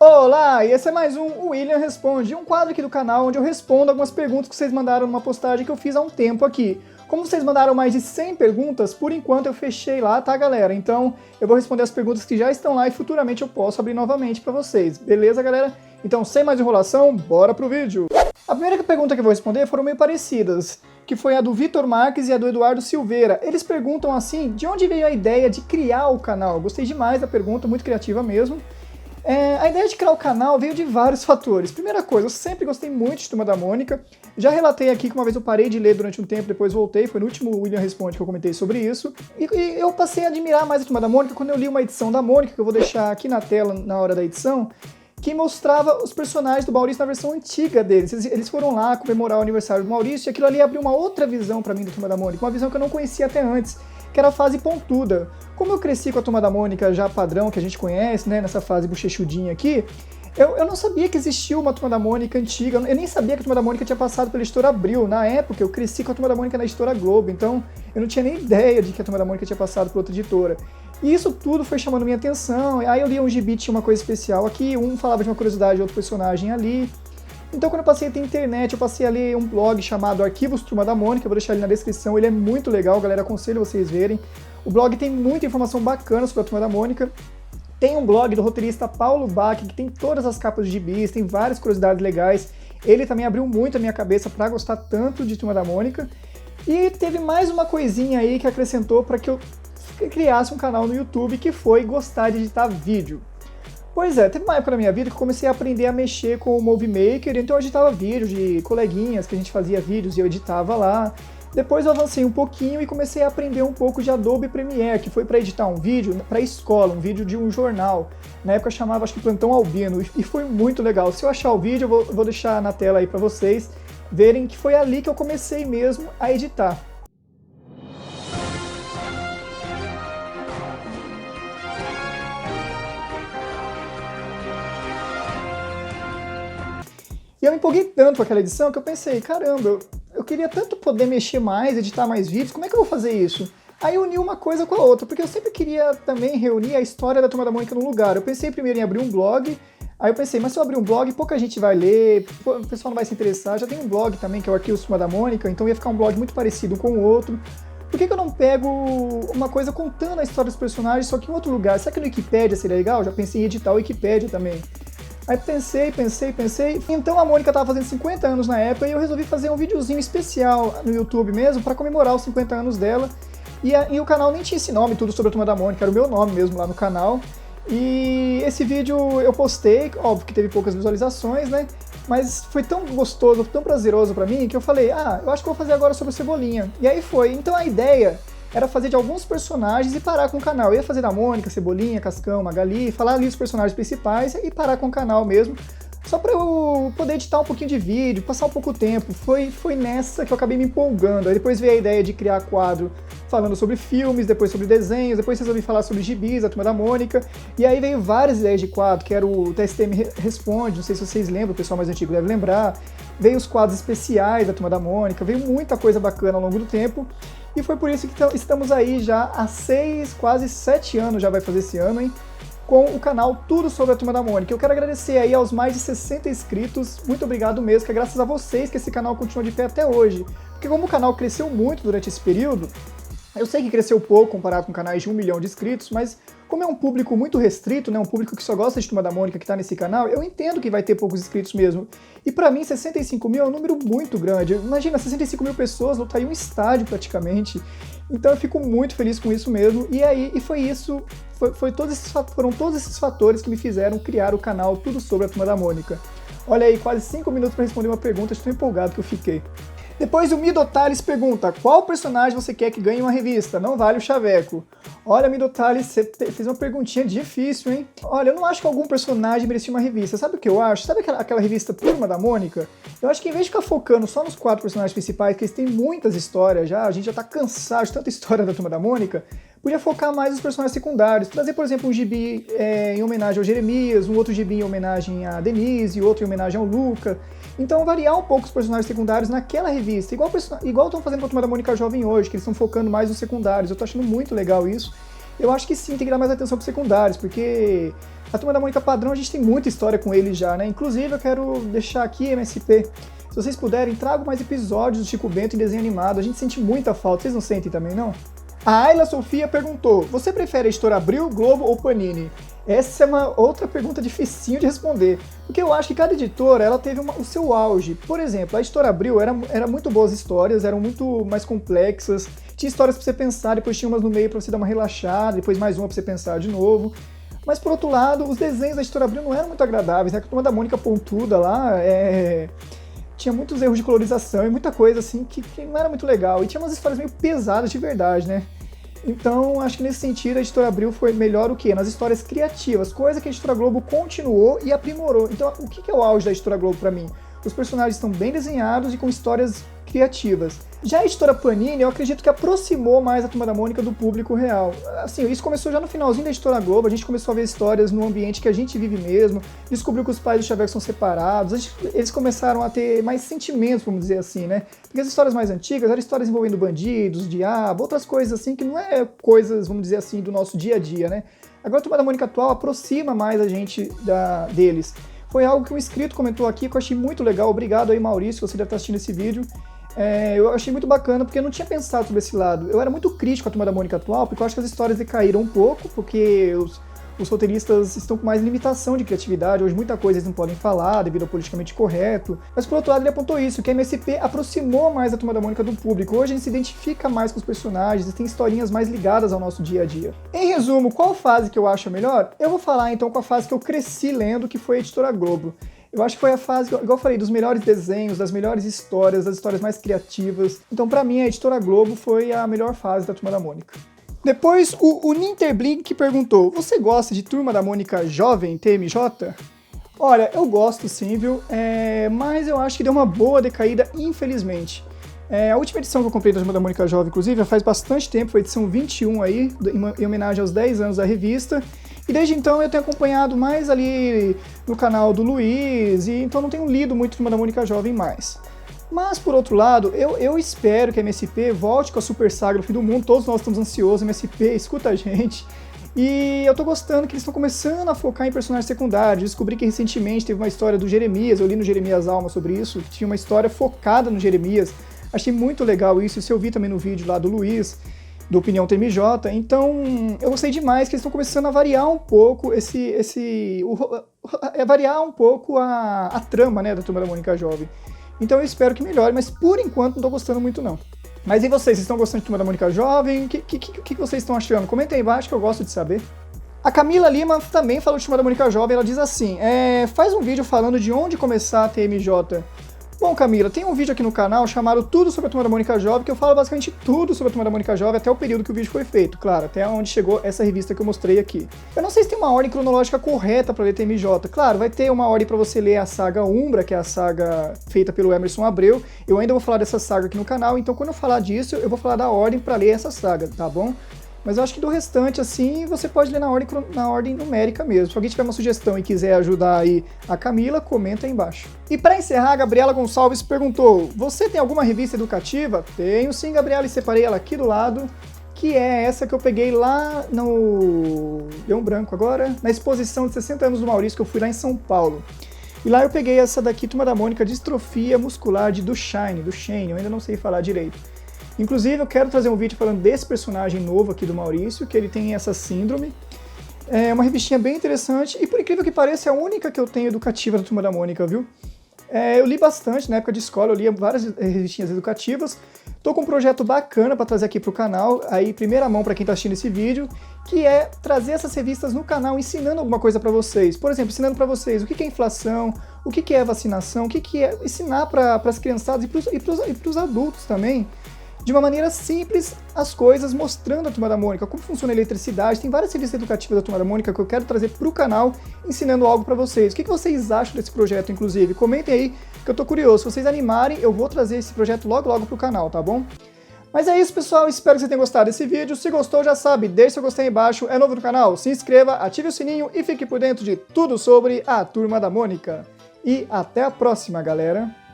Olá, e esse é mais um William Responde, um quadro aqui do canal onde eu respondo algumas perguntas que vocês mandaram numa postagem que eu fiz há um tempo aqui. Como vocês mandaram mais de 100 perguntas, por enquanto eu fechei lá, tá galera? Então eu vou responder as perguntas que já estão lá e futuramente eu posso abrir novamente pra vocês, beleza galera? Então sem mais enrolação, bora pro vídeo! A primeira pergunta que eu vou responder foram meio parecidas, que foi a do Vitor Marques e a do Eduardo Silveira. Eles perguntam assim, de onde veio a ideia de criar o canal? Gostei demais da pergunta, muito criativa mesmo. A ideia de criar o canal veio de vários fatores. Primeira coisa, eu sempre gostei muito de Turma da Mônica. Já relatei aqui que uma vez eu parei de ler durante um tempo, depois voltei, foi no último William Responde que eu comentei sobre isso. E eu passei a admirar mais a Turma da Mônica quando eu li uma edição da Mônica, que eu vou deixar aqui na tela na hora da edição, que mostrava os personagens do Maurício na versão antiga deles. Eles foram lá comemorar o aniversário do Maurício e aquilo ali abriu uma outra visão pra mim da Turma da Mônica, uma visão que eu não conhecia até antes, que era a fase pontuda. Como eu cresci com a Turma da Mônica já padrão, que a gente conhece, né, nessa fase bochechudinha aqui, eu não sabia que existia uma Turma da Mônica antiga, eu nem sabia que a Turma da Mônica tinha passado pela Editora Abril. Na época, eu cresci com a Turma da Mônica na Editora Globo, então eu não tinha nem ideia de que a Turma da Mônica tinha passado por outra editora. E isso tudo foi chamando minha atenção, aí eu li um gibi, tinha uma coisa especial aqui, um falava de uma curiosidade de outro personagem ali. Então quando eu passei a ter internet, eu passei a ler um blog chamado Arquivos Turma da Mônica, eu vou deixar ele na descrição, ele é muito legal, galera, aconselho vocês verem. O blog tem muita informação bacana sobre a Turma da Mônica. Tem um blog do roteirista Paulo Bach, que tem todas as capas de gibis, tem várias curiosidades legais. Ele também abriu muito a minha cabeça para gostar tanto de Turma da Mônica. E teve mais uma coisinha aí que acrescentou para que eu criasse um canal no YouTube, que foi gostar de editar vídeo. Pois é, teve uma época na minha vida que eu comecei a aprender a mexer com o Movie Maker, então eu editava vídeos de coleguinhas, que a gente fazia vídeos e eu editava lá. Depois eu avancei um pouquinho e comecei a aprender um pouco de Adobe Premiere, que foi para editar um vídeo para escola, um vídeo de um jornal. Na época eu chamava, acho que Plantão Albino, e foi muito legal. Se eu achar o vídeo, eu vou deixar na tela aí para vocês verem que foi ali que eu comecei mesmo a editar. E eu me empolguei tanto com aquela edição que eu pensei, caramba, eu queria tanto poder mexer mais, editar mais vídeos, como é que eu vou fazer isso? Aí eu uni uma coisa com a outra, porque eu sempre queria também reunir a história da Turma da Mônica num lugar. Eu pensei primeiro em abrir um blog, aí eu pensei, mas se eu abrir um blog, pouca gente vai ler, o pessoal não vai se interessar. Já tem um blog também, que é o Arquivos Turma da Mônica, então ia ficar um blog muito parecido um com o outro. Por que eu não pego uma coisa contando a história dos personagens, só que em outro lugar? Será que no Wikipedia seria legal? Já pensei em editar o Wikipedia também. Aí pensei, então a Mônica tava fazendo 50 anos na época e eu resolvi fazer um videozinho especial no YouTube mesmo para comemorar os 50 anos dela. E o canal nem tinha esse nome, tudo sobre a Turma da Mônica, era o meu nome mesmo lá no canal. E esse vídeo eu postei, óbvio que teve poucas visualizações, né? Mas foi tão gostoso, tão prazeroso pra mim, que eu falei, eu acho que eu vou fazer agora sobre o Cebolinha. E aí foi, então a ideia era fazer de alguns personagens e parar com o canal. Eu ia fazer da Mônica, Cebolinha, Cascão, Magali, falar ali dos personagens principais e parar com o canal mesmo, só pra eu poder editar um pouquinho de vídeo, passar um pouco tempo. Foi nessa que eu acabei me empolgando. Aí depois veio a ideia de criar quadro falando sobre filmes, depois sobre desenhos, depois resolvi falar sobre gibis, a Turma da Mônica, e aí veio várias ideias de quadro, que era o TSTM Responde, não sei se vocês lembram, o pessoal mais antigo deve lembrar, veio os quadros especiais da Turma da Mônica, veio muita coisa bacana ao longo do tempo, e foi por isso que estamos aí já há quase 7 anos, já vai fazer esse ano, hein? Com o canal Tudo Sobre a Turma da Mônica. Eu quero agradecer aí aos mais de 60 inscritos, muito obrigado mesmo, que é graças a vocês que esse canal continua de pé até hoje. Porque como o canal cresceu muito durante esse período, eu sei que cresceu pouco comparado com canais de 1 milhão de inscritos, mas como é um público muito restrito, né, um público que só gosta de Turma da Mônica que tá nesse canal, eu entendo que vai ter poucos inscritos mesmo. E pra mim, 65 mil é um número muito grande. Imagina, 65 mil pessoas lotariam um estádio praticamente. Então eu fico muito feliz com isso mesmo. E foi isso, foram todos esses fatores que me fizeram criar o canal Tudo Sobre a Turma da Mônica. Olha aí, quase 5 minutos para responder uma pergunta, estou empolgado que eu fiquei. Depois o Midotales pergunta, qual personagem você quer que ganhe uma revista? Não vale o chaveco. Olha, Midotales, você fez uma perguntinha difícil, hein? Olha, eu não acho que algum personagem merecia uma revista. Sabe o que eu acho? Sabe aquela revista Turma da Mônica? Eu acho que em vez de ficar focando só nos 4 personagens principais, que eles têm muitas histórias já, a gente já tá cansado de tanta história da Turma da Mônica, podia focar mais nos personagens secundários. Trazer, por exemplo, um gibi em homenagem ao Jeremias, um outro gibi em homenagem a Denise, outro em homenagem ao Luca. Então variar um pouco os personagens secundários naquela revista, igual estão fazendo com a Turma da Mônica Jovem hoje, que eles estão focando mais nos secundários. Eu tô achando muito legal isso. Eu acho que sim, tem que dar mais atenção pros secundários, porque A Turma da Mônica padrão, a gente tem muita história com eles já, né? Inclusive, eu quero deixar aqui, MSP, se vocês puderem, tragam mais episódios do Chico Bento em desenho animado. A gente sente muita falta, vocês não sentem também, não? A Ayla Sofia perguntou, você prefere a Editora Abril, Globo ou Panini? Essa é uma outra pergunta dificinho de responder, porque eu acho que cada editora ela teve o seu auge. Por exemplo, a Editora Abril era muito boas histórias, eram muito mais complexas, tinha histórias para você pensar, depois tinha umas no meio para você dar uma relaxada, depois mais uma para você pensar de novo. Mas por outro lado, os desenhos da Editora Abril não eram muito agradáveis, né? A Turma da Mônica pontuda lá, tinha muitos erros de colorização e muita coisa assim que não era muito legal. E tinha umas histórias meio pesadas de verdade, né? Então, acho que nesse sentido a Editora Abril foi melhor o quê? Nas histórias criativas, coisa que a Editora Globo continuou e aprimorou. Então, o que é o auge da Editora Globo pra mim? Os personagens estão bem desenhados e com histórias criativas. Já a Editora Panini, eu acredito que aproximou mais a Turma da Mônica do público real. Assim, isso começou já no finalzinho da Editora Globo, a gente começou a ver histórias no ambiente que a gente vive mesmo, descobriu que os pais do Xavier são separados, eles começaram a ter mais sentimentos, vamos dizer assim, né? Porque as histórias mais antigas eram histórias envolvendo bandidos, diabo, outras coisas assim, que não é coisas, vamos dizer assim, do nosso dia a dia, né? Agora a Turma da Mônica atual aproxima mais a gente deles. Foi algo que um inscrito comentou aqui que eu achei muito legal. Obrigado aí, Maurício, você deve estar assistindo esse vídeo. Eu achei muito bacana porque eu não tinha pensado sobre esse lado. Eu era muito crítico com a Turma da Mônica atual, porque eu acho que as histórias decaíram um pouco, porque os roteiristas estão com mais limitação de criatividade, hoje muita coisa eles não podem falar devido ao politicamente correto, mas por outro lado ele apontou isso, que a MSP aproximou mais a Turma da Mônica do público, hoje a gente se identifica mais com os personagens e tem historinhas mais ligadas ao nosso dia a dia. Em resumo, qual fase que eu acho a melhor? Eu vou falar então com a fase que eu cresci lendo, que foi a Editora Globo. Eu acho que foi a fase, igual eu falei, dos melhores desenhos, das melhores histórias, das histórias mais criativas. Então pra mim a Editora Globo foi a melhor fase da Turma da Mônica. Depois, o Ninterblink perguntou, você gosta de Turma da Mônica Jovem, TMJ? Olha, eu gosto sim, viu? Mas eu acho que deu uma boa decaída, infelizmente. A última edição que eu comprei da Turma da Mônica Jovem, inclusive, já faz bastante tempo, foi a edição 21 aí, em homenagem aos 10 anos da revista. E desde então eu tenho acompanhado mais ali no canal do Luiz, e então não tenho lido muito Turma da Mônica Jovem mais. Mas, por outro lado, eu espero que a MSP volte com a Super Saga do Fim do Mundo, todos nós estamos ansiosos, MSP, escuta a gente. E eu tô gostando que eles estão começando a focar em personagens secundários, descobri que recentemente teve uma história do Jeremias, eu li no Jeremias Alma sobre isso, que tinha uma história focada no Jeremias, achei muito legal isso eu vi também no vídeo lá do Luiz, do Opinião TMJ, então eu gostei demais que eles estão começando a variar um pouco variar um pouco a trama, né, da Turma da Mônica Jovem. Então eu espero que melhore, mas por enquanto não tô gostando muito não. Mas e vocês estão gostando de Turma da Mônica Jovem? O que vocês estão achando? Comentem aí embaixo que eu gosto de saber. A Camila Lima também falou de Turma da Mônica Jovem, ela diz assim, faz um vídeo falando de onde começar a TMJ. Bom, Camila, tem um vídeo aqui no canal chamado Tudo sobre a Turma da Mônica Jovem, que eu falo basicamente tudo sobre a Turma da Mônica Jovem até o período que o vídeo foi feito, claro, até onde chegou essa revista que eu mostrei aqui. Eu não sei se tem uma ordem cronológica correta para ler TMJ, claro, vai ter uma ordem para você ler a saga Umbra, que é a saga feita pelo Emerson Abreu, eu ainda vou falar dessa saga aqui no canal, então quando eu falar disso, eu vou falar da ordem para ler essa saga, tá bom? Mas eu acho que do restante, assim, você pode ler na ordem numérica mesmo. Se alguém tiver uma sugestão e quiser ajudar aí a Camila, comenta aí embaixo. E para encerrar, a Gabriela Gonçalves perguntou, você tem alguma revista educativa? Tenho sim, Gabriela, e separei ela aqui do lado, que é essa que eu peguei lá no... Deu um branco agora? Na exposição de 60 anos do Maurício, que eu fui lá em São Paulo. E lá eu peguei essa daqui, Turma da Mônica, Distrofia Muscular de Duchenne, eu ainda não sei falar direito. Inclusive, eu quero trazer um vídeo falando desse personagem novo aqui do Maurício, que ele tem essa síndrome. É uma revistinha bem interessante, e por incrível que pareça, é a única que eu tenho educativa da Turma da Mônica, viu? Eu li bastante, na época de escola, eu lia várias revistinhas educativas. Tô com um projeto bacana para trazer aqui pro canal, aí primeira mão para quem tá assistindo esse vídeo, que é trazer essas revistas no canal ensinando alguma coisa para vocês. Por exemplo, ensinando para vocês o que é inflação, o que é vacinação, o que é ensinar para as criançadas e pros adultos também, de uma maneira simples, as coisas, mostrando a Turma da Mônica, como funciona a eletricidade. Tem várias revistas educativas da Turma da Mônica que eu quero trazer para o canal, ensinando algo para vocês. O que vocês acham desse projeto, inclusive? Comentem aí, que eu tô curioso. Se vocês animarem, eu vou trazer esse projeto logo para o canal, tá bom? Mas é isso, pessoal. Espero que você tenha gostado desse vídeo. Se gostou, já sabe, deixe seu gostei aí embaixo. É novo no canal, se inscreva, ative o sininho e fique por dentro de tudo sobre a Turma da Mônica. E até a próxima, galera!